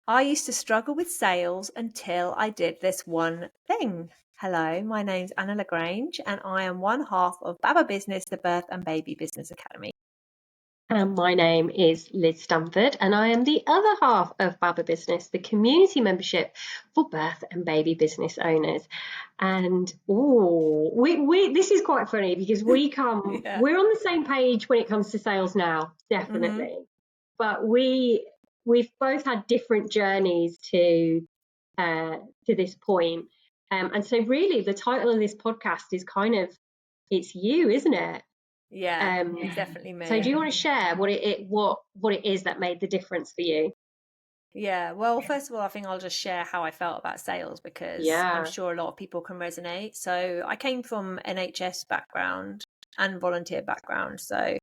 I used to struggle with sales until I did this one thing. Hello, my name's Anna Lagrange, and I am one half of BABBA Business, the Birth and Baby Business Academy. And my name is Liz Stamford, and I am the other half of BABBA Business, the community membership for birth and baby business owners. And we this is quite funny because we're on the same page when it comes to sales now, definitely. Mm-hmm. But we've both had different journeys to this point. And so really the title of this podcast is kind of, it's you, isn't it? Yeah, it's definitely me. So do you want to share what it is that made the difference for you? Yeah, well, first of all, I think I'll just share how I felt about sales because I'm sure a lot of people can resonate. So I came from NHS background and volunteer background. So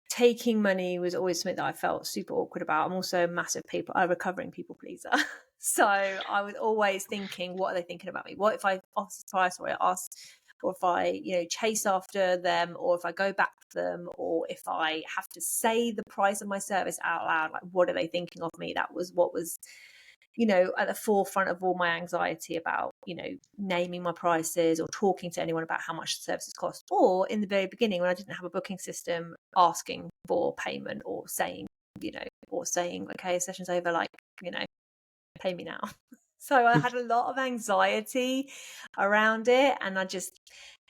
taking money was always something that I felt super awkward about. I'm also a massive recovering people pleaser. So I was always thinking, what are they thinking about me? What if I ask the price, or if I, chase after them, or if I go back to them, or if I have to say the price of my service out loud, like, what are they thinking of me? That was what was, at the forefront of all my anxiety about, naming my prices or talking to anyone about how much the services cost. Or in the very beginning, when I didn't have a booking system, asking for payment or saying, okay, session's over, like, pay me now. So I had a lot of anxiety around it, and I just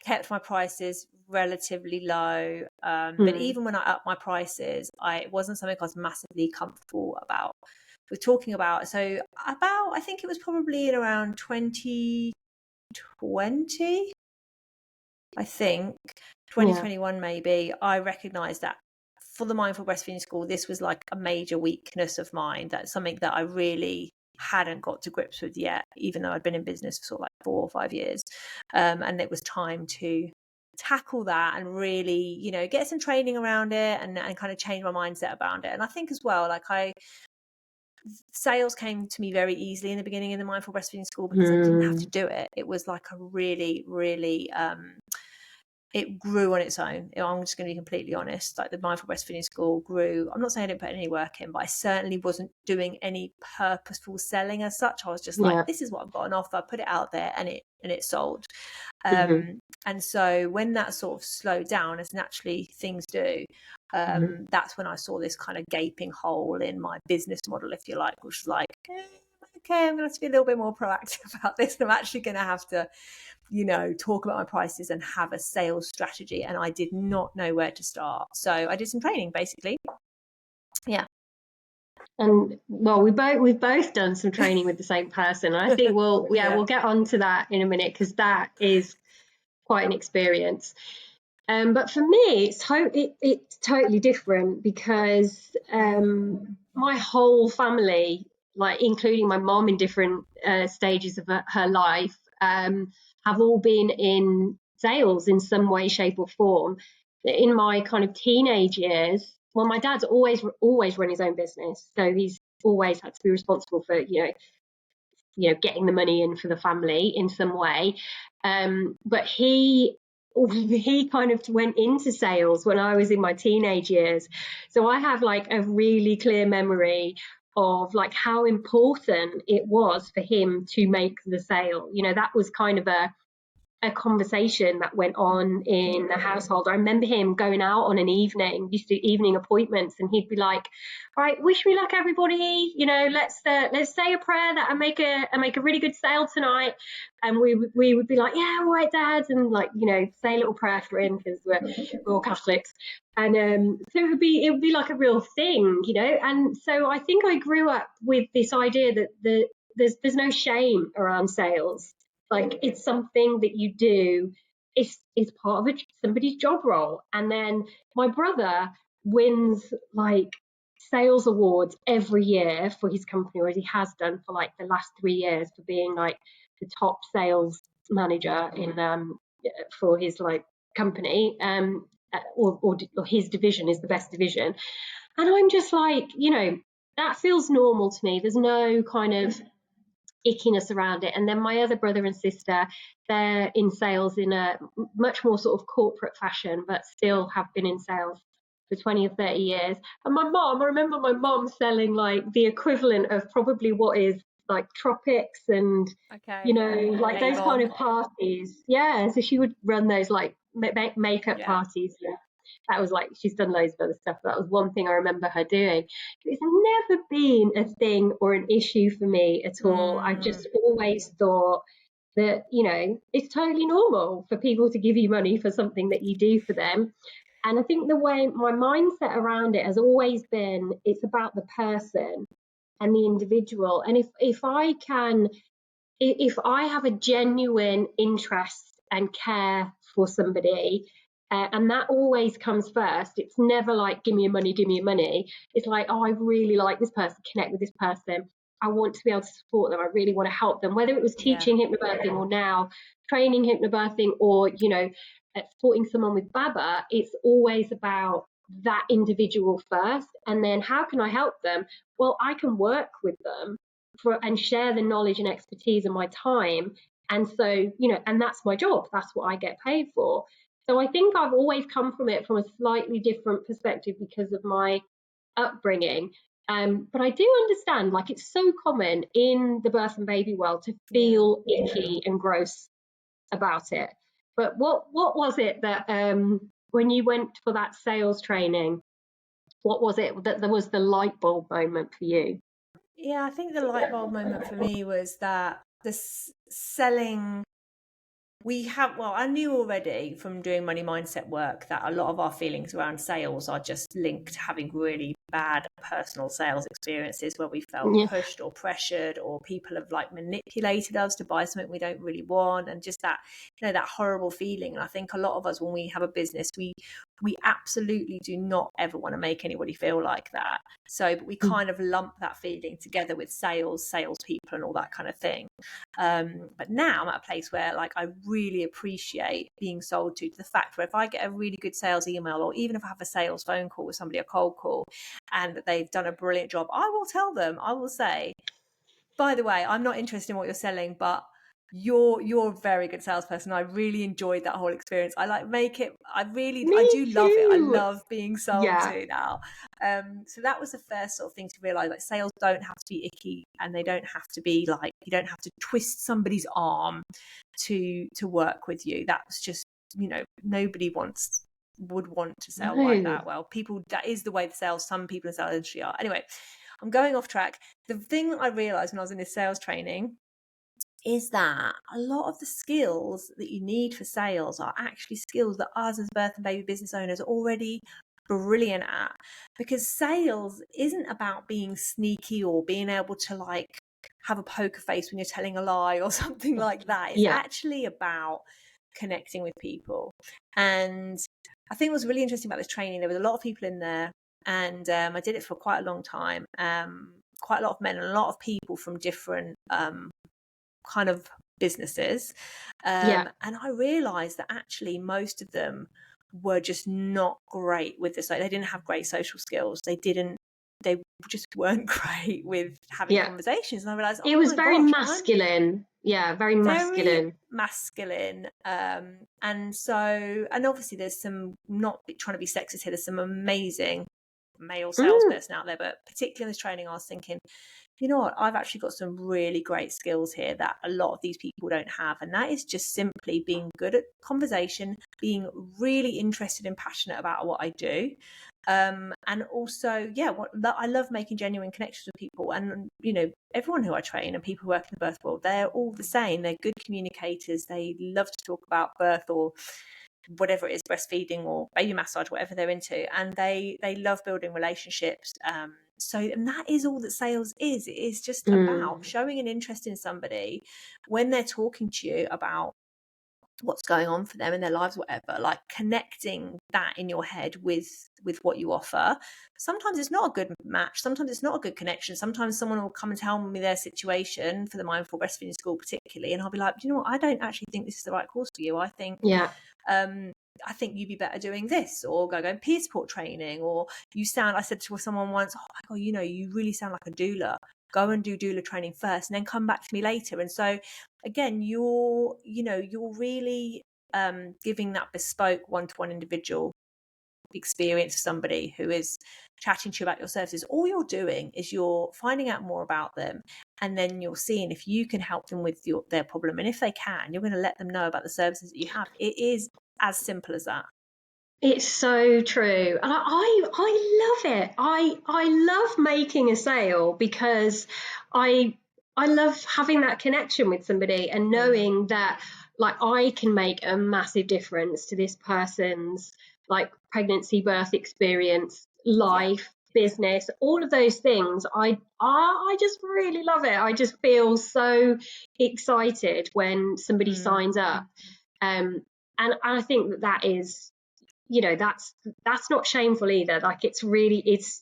kept my prices relatively low. But even when I upped my prices, it wasn't something I was massively comfortable about. We're talking about, I think it was probably in around 2020, I think, 2021 maybe, I recognised that for the Mindful Breastfeeding School, this was like a major weakness of mine. That's something that I really hadn't got to grips with yet, even though I'd been in business for sort of like 4 or 5 years. And it was time to tackle that and really, get some training around it and kind of change my mindset around it. And I think as well, like sales came to me very easily in the beginning in the Mindful Breastfeeding School because I didn't have to do it. It was like a really, really, it grew on its own. I'm just going to be completely honest. Like the Mindful Breastfeeding School grew. I'm not saying I didn't put any work in, but I certainly wasn't doing any purposeful selling as such. I was just like, this is what I've got on offer, put it out there, and it sold. And so when that sort of slowed down, as naturally things do, that's when I saw this kind of gaping hole in my business model, if you like, which was like, okay, I'm going to have to be a little bit more proactive about this. I'm actually going to have to, talk about my prices and have a sales strategy. And I did not know where to start. So I did some training, basically. Yeah. And well, we've both done some training with the same person. And I think we'll get on to that in a minute because that is quite an experience. But for me, it's totally different because my whole family, like including my mom in different stages of her life, have all been in sales in some way, shape, or form. In my kind of teenage years, well, my dad's always run his own business, so he's always had to be responsible for getting the money in for the family in some way. But he kind of went into sales when I was in my teenage years. So I have like a really clear memory of like how important it was for him to make the sale. That was kind of a conversation that went on in the household. I remember him going out on an evening, used to do evening appointments, and he'd be like, "Right, wish me luck, everybody. Let's say a prayer that I make a really good sale tonight." And we would be like, "Yeah, all right, Dad," and like say a little prayer for him because we're all Catholics. And so it would be like a real thing, And so I think I grew up with this idea that there's no shame around sales. Like it's something that you do. It's part of somebody's job role. And then my brother wins like sales awards every year for his company, or as he has done for like the last 3 years, for being like the top sales manager in for his like company, or his division is the best division. And I'm just like, that feels normal to me. There's no kind of ickiness around it. And then my other brother and sister, they're in sales in a much more sort of corporate fashion, but still have been in sales for 20 or 30 years. And my mom, I remember my mom selling like the equivalent of probably what is like tropics and, Okay. you know, like those kind Avon. of parties. Yeah. So she would run those like makeup Yeah. parties. Yeah. That was like, she's done loads of other stuff. But that was one thing I remember her doing. It's never been a thing or an issue for me at all. I've just always thought that, you know, it's totally normal for people to give you money for something that you do for them. And I think the way my mindset around it has always been, it's about the person and the individual. And if I have a genuine interest and care for somebody, and that always comes first. It's never like, give me your money, give me your money. It's like, oh, I really like this person, connect with this person. I want to be able to support them. I really want to help them, whether it was teaching hypnobirthing or now training hypnobirthing, or, you know, supporting someone with BABBA. It's always about that individual first. And then how can I help them? Well, I can work with them and share the knowledge and expertise and my time. And so, you know, and that's my job. That's what I get paid for. So I think I've always come from it from a slightly different perspective because of my upbringing. But I do understand, like, it's so common in the birth and baby world to feel icky and gross about it. But what was it that when you went for that sales training, what was it that there was the light bulb moment for you? Yeah, I think the light bulb moment for me was that the selling. I knew already from doing money mindset work that a lot of our feelings around sales are just linked to having really bad personal sales experiences where we felt Yeah. pushed or pressured, or people have like manipulated us to buy something we don't really want, and just that, you know, that horrible feeling. And I think a lot of us, when we have a business, we absolutely do not ever want to make anybody feel like that. So, but we kind of lump that feeling together with salespeople and all that kind of thing. But now I'm at a place where, like, I really appreciate being sold to the fact where if I get a really good sales email, or even if I have a sales phone call with somebody, a cold call, and they've done a brilliant job, I will tell them, I will say, by the way, I'm not interested in what you're selling, but you're a very good salesperson. I really enjoyed that whole experience. I like make it. I Me do love it. I too. love being sold Yeah. to now. So that was the first sort of thing to realize. Like, sales don't have to be icky, and they don't have to be like, you don't have to twist somebody's arm to work with you. That's just, you know, nobody would want to sell like No. that. Well, people, that is the way the sales, some people in the sales industry are. Anyway, I'm going off track. The thing that I realized when I was in this sales training is that a lot of the skills that you need for sales are actually skills that us as birth and baby business owners are already brilliant at. Because sales isn't about being sneaky or being able to like have a poker face when you're telling a lie or something like that. It's Yeah. actually about connecting with people. And I think what's really interesting about this training, there was a lot of people in there, and I did it for quite a long time. Quite a lot of men and a lot of people from different kind of businesses. Yeah. And I realized that actually most of them were just not great with this. Like, they didn't have great social skills. They just weren't great with having Yeah. conversations. And I realized, It oh was my very gosh, I'm masculine. Yeah, very very masculine. masculine. And so, and obviously there's some, not trying to be sexist here, there's some amazing male salesperson out there, but particularly in this training, I was thinking, you know what, I've actually got some really great skills here that a lot of these people don't have. And that is just simply being good at conversation, being really interested and passionate about what I do. And also, I love making genuine connections with people. And, you know, everyone who I train and people who work in the birth world, they're all the same. They're good communicators. They love to talk about birth or whatever it is, breastfeeding or baby massage, whatever they're into. And they love building relationships. And that is all that sales is. It is just about showing an interest in somebody when they're talking to you about what's going on for them in their lives, whatever, like connecting that in your head with what you offer. Sometimes it's not a good match. Sometimes it's not a good connection. Sometimes someone will come and tell me their situation for the mindful breastfeeding school particularly, and I'll be like, you know what, I don't actually think this is the right course for you. Yeah. I think you'd be better doing this, or go and peer support training, or I said to someone once, oh my God, you know, you really sound like a doula. Go and do doula training first and then come back to me later. And so again, you're really giving that bespoke one-to-one individual experience of somebody who is chatting to you about your services, all you're doing is you're finding out more about them, and then you're seeing if you can help them with their problem. And if they can, you're going to let them know about the services that you have. It is as simple as that. It's so true. And I love it. I love making a sale because I love having that connection with somebody and knowing that like I can make a massive difference to this person's like pregnancy, birth experience, life, business, all of those things. I just really love it. I just feel so excited when somebody signs up. And I think that is, you know, that's not shameful either. Like it's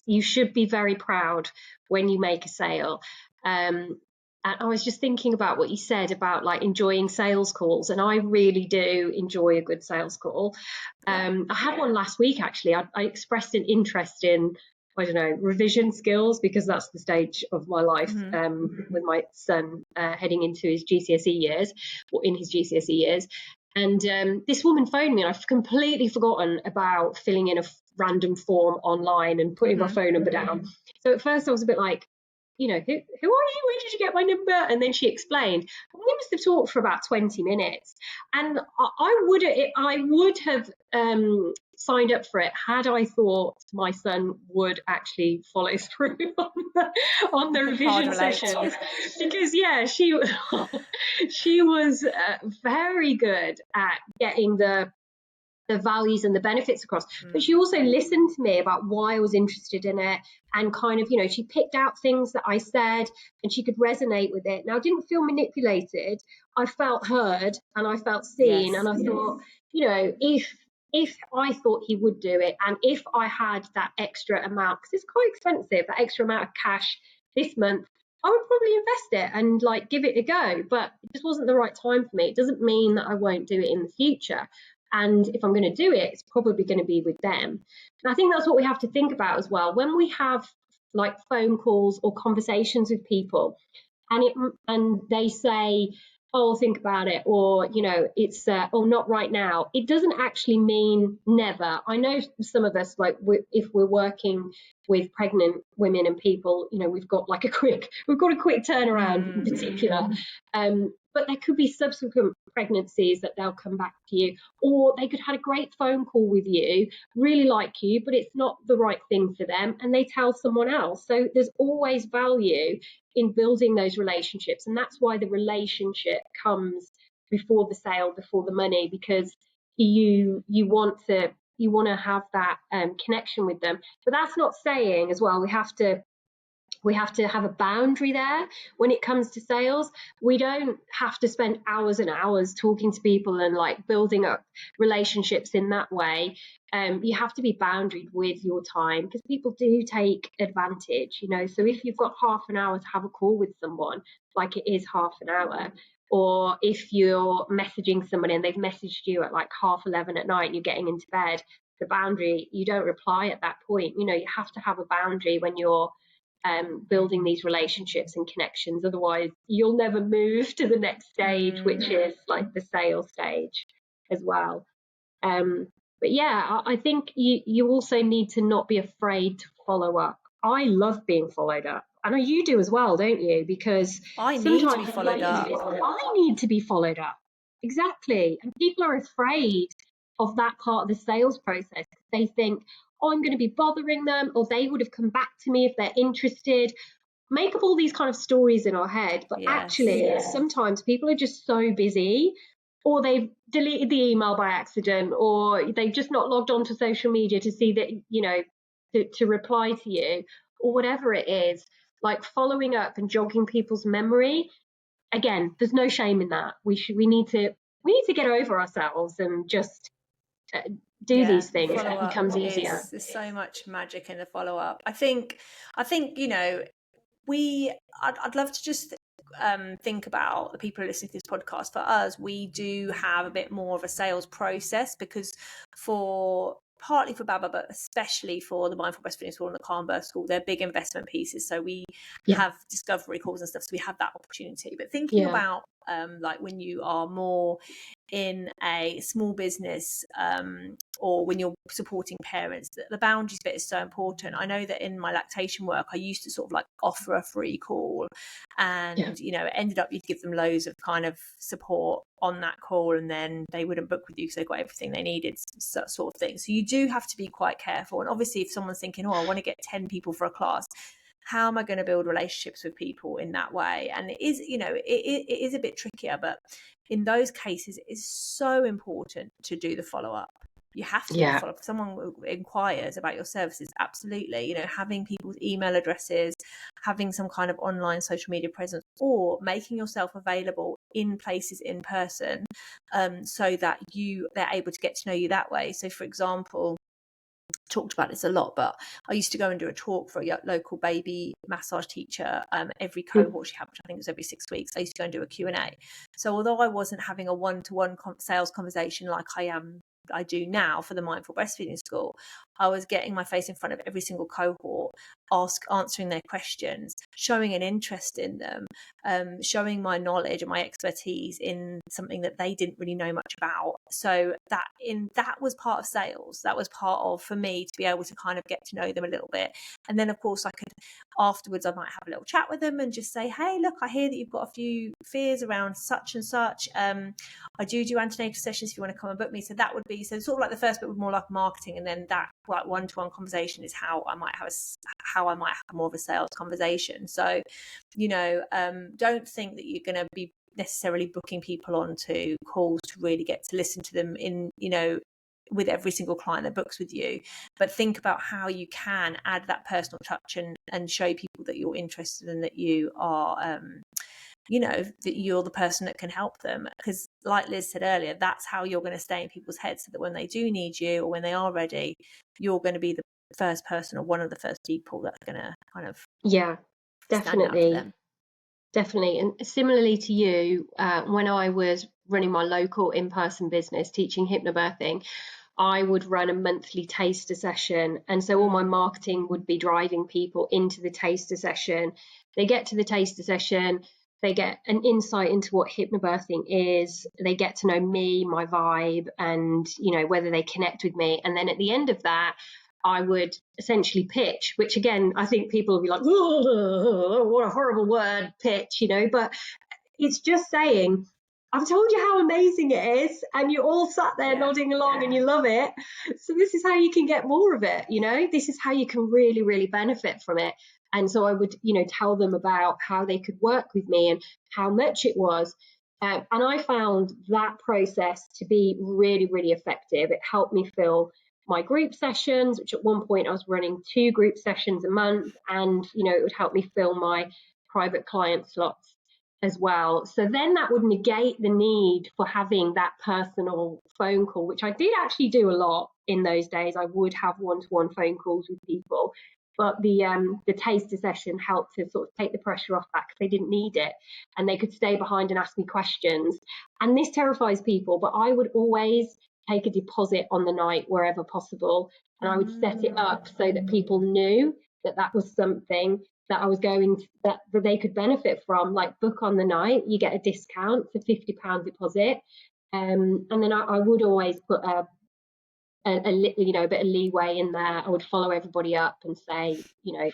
you should be very proud when you make a sale. And I was just thinking about what you said about like enjoying sales calls, and I really do enjoy a good sales call. I had one last week actually. I expressed an interest in, I don't know, revision skills, because that's the stage of my life with my son heading into his GCSE years, or in his GCSE years. And this woman phoned me, and I've completely forgotten about filling in a random form online and putting my phone number down. So at first I was a bit like, you know, who are you? Where did you get my number? And then she explained. We must have talked for about 20 minutes. And I would have signed up for it had I thought my son would actually follow through on the revision sessions. Because she was very good at getting the values and the benefits across, but she also listened to me about why I was interested in it, and kind of, you know, she picked out things that I said and she could resonate with it. Now I didn't feel manipulated, I felt heard and I felt seen. And I thought, you know, if I thought he would do it, and if I had that extra amount, because it's quite expensive, that extra amount of cash this month, I would probably invest it and like give it a go. But it just wasn't the right time for me. It doesn't mean that I won't do it in the future. And if I'm going to do it, it's probably going to be with them. And I think that's what we have to think about as well. When we have like phone calls or conversations with people, and they say, oh, think about it, or, you know, it's oh, not right now, it doesn't actually mean never. I know some of us, like if we're working with pregnant women and people, you know, we've got a quick turnaround in particular. But there could be subsequent pregnancies that they'll come back to you, or they could have had a great phone call with you, really like you, but it's not the right thing for them, and they tell someone else. So there's always value in building those relationships, and that's why the relationship comes before the sale, before the money, because you want to have that connection with them. But that's not saying as well we have to have a boundary there when it comes to sales. We don't have to spend hours and hours talking to people and like building up relationships in that way. You have to be boundaried with your time, because people do take advantage, you know. So if you've got half an hour to have a call with someone, like it is half an hour. Or if you're messaging somebody and they've messaged you at like 11:30 at night and you're getting into bed, the boundary, you don't reply at that point. You know, you have to have a boundary when you're building these relationships and connections. Otherwise, you'll never move to the next stage, which is like the sales stage as well. But yeah, I think you also need to not be afraid to follow up. I love being followed up. I know you do as well, don't you? Because I need to be followed up. I need to be followed up. Exactly. And people are afraid of that part of the sales process. They think, oh, I'm going to be bothering them, or they would have come back to me if they're interested. Make up all these kind of stories in our head. But actually, sometimes people are just so busy, or they've deleted the email by accident, or they've just not logged on to social media to see that, you know, to reply to you, or whatever it is. Like following up and jogging people's memory. Again, there's no shame in that. We need to get over ourselves and just do these things. It becomes easier. There's so much magic in the follow-up. I think, you know, I'd love to just think about the people who listen to this podcast. For us, we do have a bit more of a sales process, because for partly for BABBA, but especially for the Mindful Breastfeeding School and the Calm Birth School, they're big investment pieces. So we have discovery calls and stuff, so we have that opportunity. But thinking about like when you are more in a small business, or when you're supporting parents, the boundaries bit is so important. I know that in my lactation work, I used to sort of like offer a free call, and you know, it ended up you'd give them loads of kind of support on that call, and then they wouldn't book with you because they got everything they needed, sort of thing. So you do have to be quite careful. And obviously, if someone's thinking, oh, I want to get 10 people for a class, how am I going to build relationships with people in that way? And it is, you know, it is a bit trickier, but in those cases, it is so important to do the follow-up. You have to do the follow-up. If someone inquires about your services, absolutely, you know, having people's email addresses, having some kind of online social media presence, or making yourself available in places in person, so that they're able to get to know you that way. So for example, talked about this a lot, but I used to go and do a talk for a local baby massage teacher. Every cohort she had, which I think was every 6 weeks, I used to go and do a Q&A. So although I wasn't having a one-to-one sales conversation like I do now for the Mindful Breastfeeding School, I was getting my face in front of every single cohort, answering their questions, showing an interest in them, showing my knowledge and my expertise in something that they didn't really know much about. So that was part of sales. That was part of, for me, to be able to kind of get to know them a little bit. And then of course I could, afterwards, I might have a little chat with them and just say, hey, look, I hear that you've got a few fears around such and such. I do antenatal sessions if you want to come and book me. So that would be, so sort of like the first bit was more like marketing, and then that like one-to-one conversation is how I might have more of a sales conversation. So, you know, don't think that you're going to be necessarily booking people onto calls to really get to listen to them in, you know, with every single client that books with you, but think about how you can add that personal touch and show people that you're interested and that you are, you know, that you're the person that can help them. Because like Liz said earlier, that's how you're going to stay in people's heads, so that when they do need you or when they are ready, you're going to be the first person or one of the first people that's going to kind of stand out to them. Definitely. And similarly to you, when I was running my local in-person business teaching hypnobirthing, I would run a monthly taster session. And so all my marketing would be driving people into the taster session. They get to the taster session, they get an insight into what hypnobirthing is, they get to know me, my vibe, and, you know, whether they connect with me. And then at the end of that, I would essentially pitch, which again, I think people will be like, oh, what a horrible word, pitch, you know, but it's just saying, I've told you how amazing it is, and you all sat there nodding along and you love it. So this is how you can get more of it, you know, this is how you can really, really benefit from it. And so I would, you know, tell them about how they could work with me and how much it was. And I found that process to be really, really effective. It helped me fill my group sessions, which at one point I was running 2 group sessions a month, and, you know, it would help me fill my private client slots as well. So then that would negate the need for having that personal phone call, which I did actually do a lot in those days. I would have one-to-one phone calls with people, but the taster session helped to sort of take the pressure off that, because they didn't need it and they could stay behind and ask me questions. And this terrifies people, but I would always take a deposit on the night wherever possible, and I would set it up so that people knew that that was something that I was going to, that they could benefit from. Like, book on the night, you get a discount for £50 deposit, and then I would always put a you know, a bit of leeway in there. I would follow everybody up and say, you know,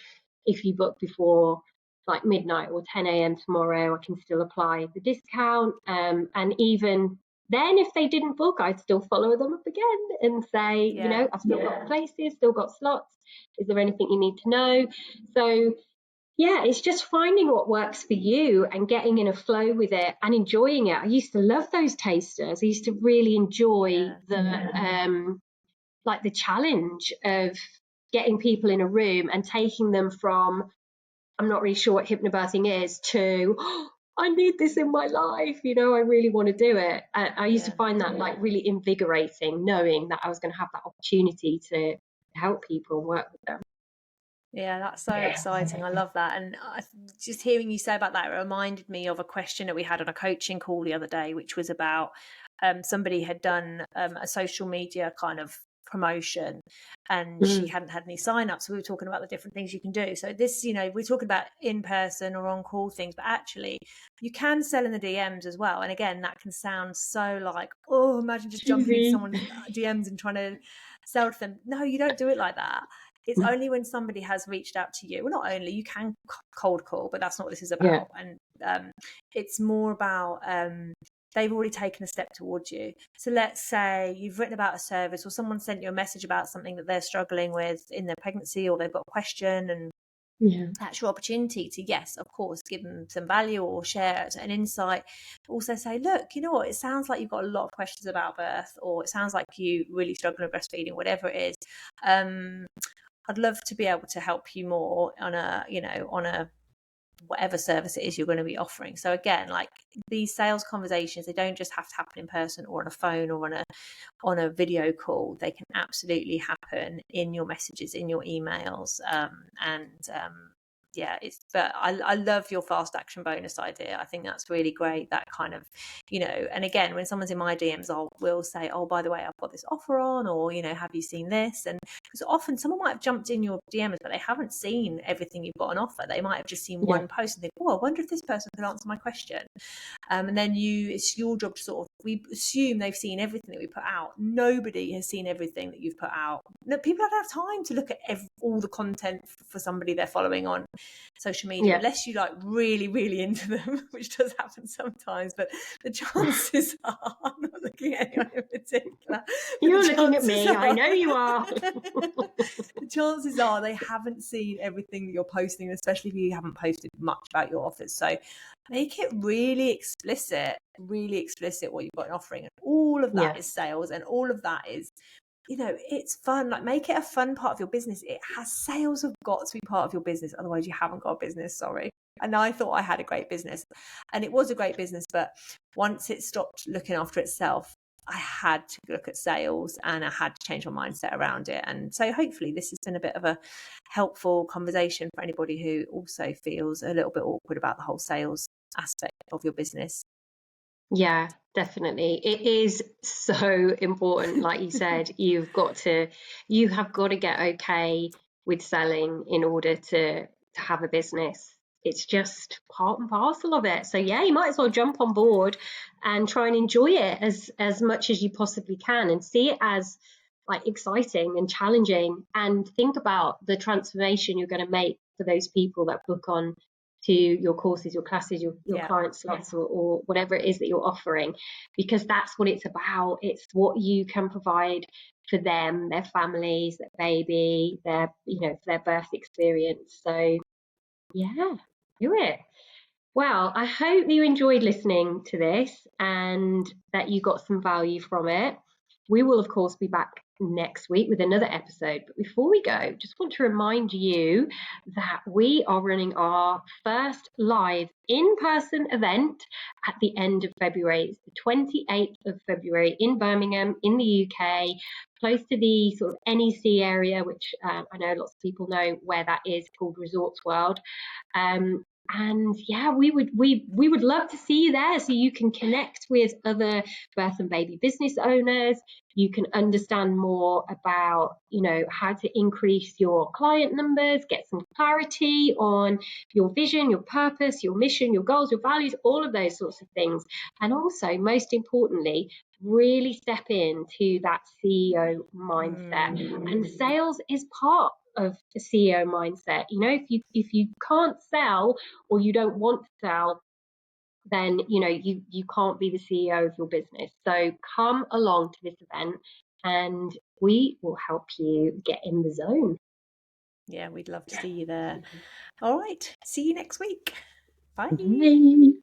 if you book before like midnight or 10 a.m. tomorrow, I can still apply the discount. And even then, if they didn't book, I'd still follow them up again and say, you know, I've still got places, still got slots. Is there anything you need to know? So yeah, it's just finding what works for you and getting in a flow with it and enjoying it. I used to love those tasters. I used to really enjoy the like the challenge of getting people in a room and taking them from, I'm not really sure what hypnobirthing is, to, oh, I need this in my life, you know, I really want to do it. I used to find that like really invigorating, knowing that I was going to have that opportunity to help people and work with them. Yeah, that's so exciting. I love that. And just hearing you say about that, it reminded me of a question that we had on a coaching call the other day, which was about somebody had done a social media kind of promotion, and she hadn't had any sign-ups. So we were talking about the different things you can do. So this, we're talking about in-person or on-call things, but actually you can sell in the DMs as well. And again, that can sound so like, oh, imagine just jumping into someone's DMs and trying to sell to them. No, you don't do it like that. It's only when somebody has reached out to you. Well, not only, you can cold call, but that's not what this is about. And it's more about they've already taken a step towards you. So let's say you've written about a service, or someone sent you a message about something that they're struggling with in their pregnancy, or they've got a question, and that's your opportunity to, yes, of course, give them some value or share an insight. Also say, look, you know what, it sounds like you've got a lot of questions about birth, or it sounds like you really struggle with breastfeeding, whatever it is. I'd love to be able to help you more on a whatever service it is you're going to be offering. So again, like these sales conversations, they don't just have to happen in person or on a phone or on a video call. They can absolutely happen in your messages, in your emails, but I love your fast action bonus idea. I think that's really great. That kind of, and again, when someone's in my DMs, we'll say, oh, by the way, I've got this offer on, or, have you seen this? And because often someone might have jumped in your DMs, but they haven't seen everything you've got on offer. They might have just seen one post and think, oh, I wonder if this person could answer my question. And then it's your job to sort of, we assume they've seen everything that we put out. Nobody has seen everything that you've put out. No, people don't have time to look at all the content for somebody they're following on social media, unless you like really, really into them, which does happen sometimes. But the chances are, I'm not looking at anyone in particular. You're looking at me. I know you are. The chances are they haven't seen everything that you're posting, especially if you haven't posted much about your offers. So make it really explicit what you've got in offering. And all of that is sales, and all of that is, it's fun. Like, make it a fun part of your business. Sales have got to be part of your business. Otherwise you haven't got a business. Sorry. And I thought I had a great business, and it was a great business. But once it stopped looking after itself, I had to look at sales, and I had to change my mindset around it. And so hopefully this has been a bit of a helpful conversation for anybody who also feels a little bit awkward about the whole sales aspect of your business. Yeah, definitely. It is so important. Like you said, you have got to get okay with selling in order to have a business. It's just part and parcel of it. So yeah, you might as well jump on board and try and enjoy it as much as you possibly can, and see it as like exciting and challenging, and think about the transformation you're going to make for those people that book on to your courses, your classes, your client slots, or whatever it is that you're offering, because that's what it's about. It's what you can provide for them, their families, their baby, their birth experience. So yeah, do it. Well, I hope you enjoyed listening to this and that you got some value from it. We will, of course, be back next week with another episode. But before we go, just want to remind you that we are running our first live in-person event at the end of February. It's the 28th of February in Birmingham, in the UK, close to the sort of NEC area, which I know lots of people know where that is, called Resorts World. And yeah, we would love to see you there, so you can connect with other birth and baby business owners. You can understand more about, how to increase your client numbers, get some clarity on your vision, your purpose, your mission, your goals, your values, all of those sorts of things. And also, most importantly, really step into that CEO mindset. And sales is part of a CEO mindset. If you can't sell, or you don't want to sell, then you can't be the CEO of your business. So come along to this event and we will help you get in the zone. Yeah, we'd love to see you there. All right, see you next week. Bye. Bye.